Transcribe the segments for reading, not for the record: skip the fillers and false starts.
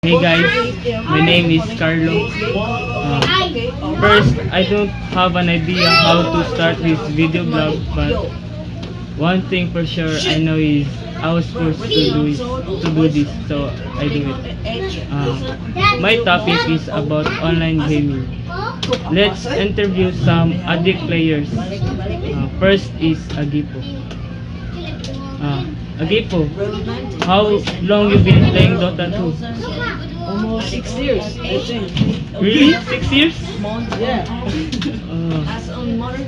Hey guys, my name is Carlo. First, I don't have an idea how to start this video blog, but one thing for sure I know is I was forced to do this, so I do it. My topic is about online gaming. Let's interview some addict players. First is Agipo. Agipo, how long you been playing Dota 2? Almost 6 years, I think. Really? 6 years? Yeah. Uh, As on mother,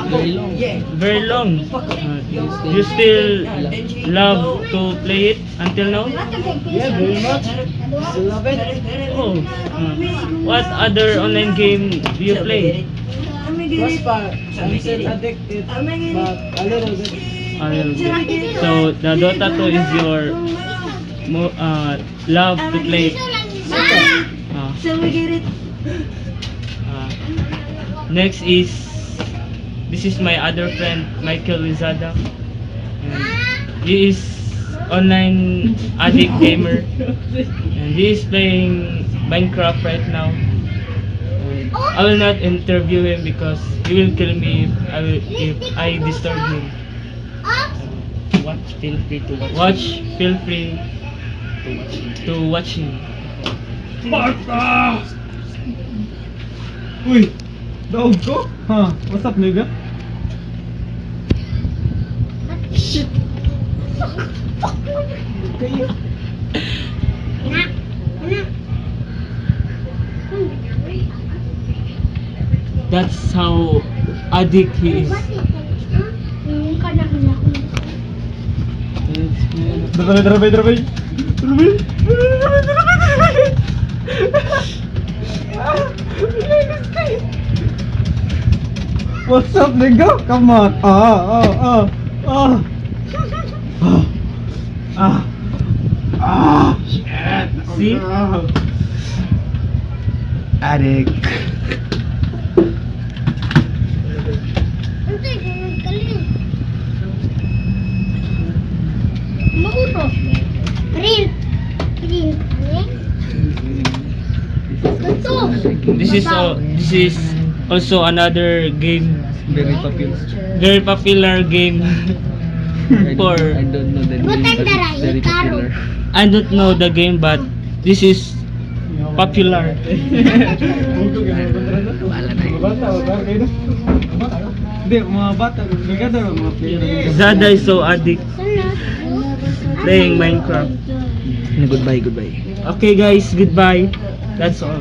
Very long. Yeah. Very long. You still love to play it until now? Yeah, very much. Still love it. Oh. What other online game do you play? Crossfire. I'm still addicted, but a little bit. So the Dota 2 is your love to play it. Next is this is my other friend Michael Lizada. And he is online addict gamer and he is playing Minecraft right now. And I will not interview him because he will kill me if I disturb him. Feel free to Feel free to watch him. Sparta! Uy! Daog ko? Huh? What's up, nigga? Shit. That's how addict he is. Darabay! What's up, nigga? Come on! Shit! See? Addict. This is also another game, Very popular. very popular game for I don't know the name, but it's very popular. I don't know the game but this is popular. Hindi, mga bata. Maganda mga player. Zada is so addict playing Minecraft. Goodbye. Okay guys, goodbye. That's all.